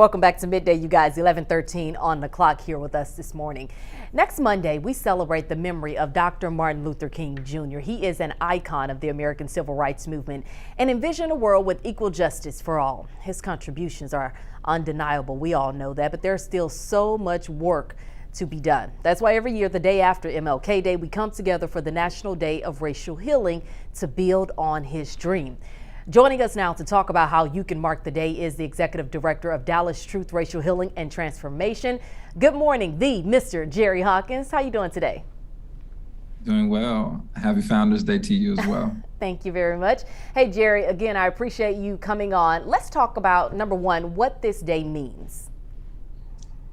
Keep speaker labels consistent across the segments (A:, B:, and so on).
A: Welcome back to Midday, you guys. 11:13 on the clock here with us this morning. Next Monday, we celebrate the memory of Dr. Martin Luther King Jr. He is an icon of the American civil rights movement and envisioned a world with equal justice for all. His contributions are undeniable. We all know that, but there's still so much work to be done. That's why every year, the day after MLK Day, we come together for the National Day of Racial Healing to build on his dream. Joining us now to talk about how you can mark the day is the Executive Director of Dallas Truth Racial Healing and Transformation. Good morning, the Mr. Jerry Hawkins. How you doing today?
B: Doing well. Happy Founders Day to you as well.
A: Thank you very much. Hey, Jerry, again, I appreciate you coming on. Let's talk about, number one, what this day means.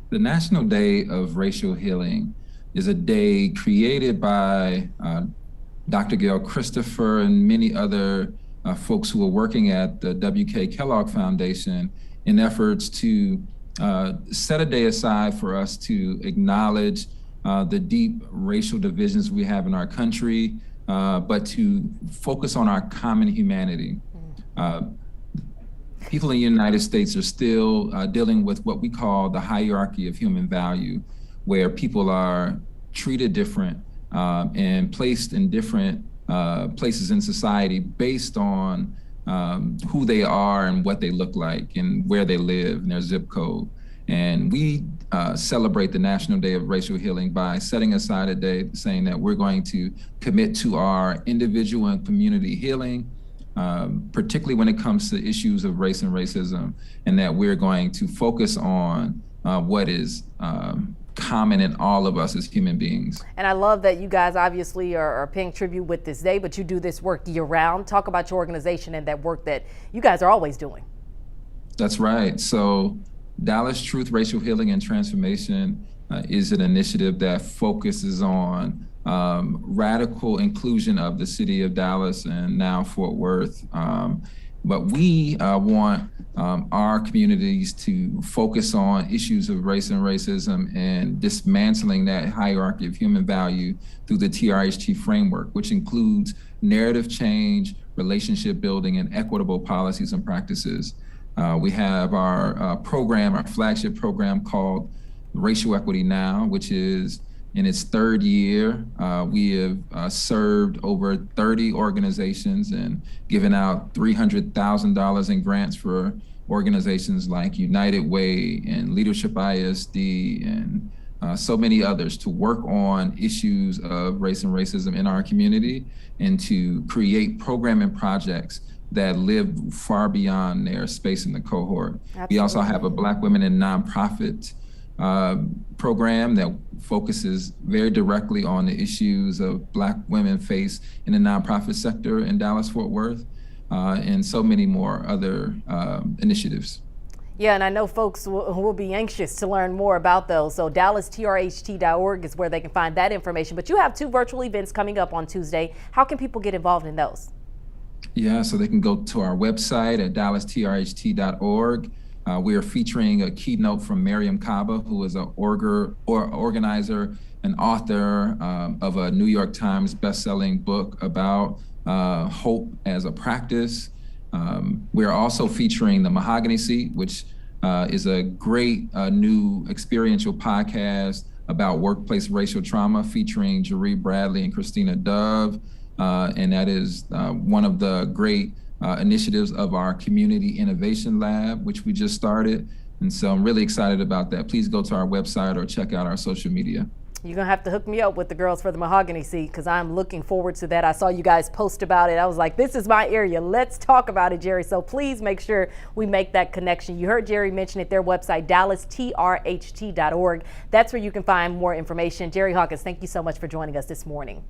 B: The National Day of Racial Healing is a day created by Dr. Gail Christopher and many other folks who are working at the W.K. Kellogg Foundation in efforts to set a day aside for us to acknowledge the deep racial divisions we have in our country, but to focus on our common humanity. People in the United States are still dealing with what we call the hierarchy of human value, where people are treated different and placed in different places in society based on who they are and what they look like and where they live and their zip code. And we celebrate the National Day of Racial Healing by setting aside a day saying that we're going to commit to our individual and community healing, particularly when it comes to issues of race and racism, and that we're going to focus on what is common in all of us as human beings.
A: And I love that you guys obviously are paying tribute with this day, but you do this work year round. Talk about your organization and that work that you guys are always doing.
B: That's right. So Dallas Truth Racial Healing and Transformation is an initiative that focuses on radical inclusion of the city of Dallas and now Fort Worth. But we want our communities to focus on issues of race and racism and dismantling that hierarchy of human value through the DTRHT framework, which includes narrative change, relationship building, and equitable policies and practices. We have our program, our flagship program called Racial Equity Now, which is in its third year. We have served over 30 organizations and given out $300,000 in grants for organizations like United Way and Leadership ISD and so many others to work on issues of race and racism in our community and to create programming projects that live far beyond their space in the cohort. Absolutely. We also have a Black Women in Nonprofit program that focuses very directly on the issues of Black women face in the nonprofit sector in Dallas-Fort Worth, and so many more other initiatives.
A: Yeah, and I know folks will be anxious to learn more about those. So DallasTRHT.org is where they can find that information. But you have two virtual events coming up on Tuesday. How can people get involved in those?
B: Yeah, so they can go to our website at DallasTRHT.org. We are featuring a keynote from Miriam Kaba, who is an organizer and author of a New York Times bestselling book about hope as a practice. We're also featuring the Mahogany Seat, which is a great new experiential podcast about workplace racial trauma featuring Jeree Bradley and Christina Dove. And that is one of the great initiatives of our Community Innovation Lab, which we just started. And so I'm really excited about that. Please go to our website or check out our social media.
A: You're going to have to hook me up with the girls for the Mahogany Seat because I'm looking forward to that. I saw you guys post about it. I was like, this is my area. Let's talk about it, Jerry. So please make sure we make that connection. You heard Jerry mention it, their website, DallasTRHT.org. That's where you can find more information. Jerry Hawkins, thank you so much for joining us this morning.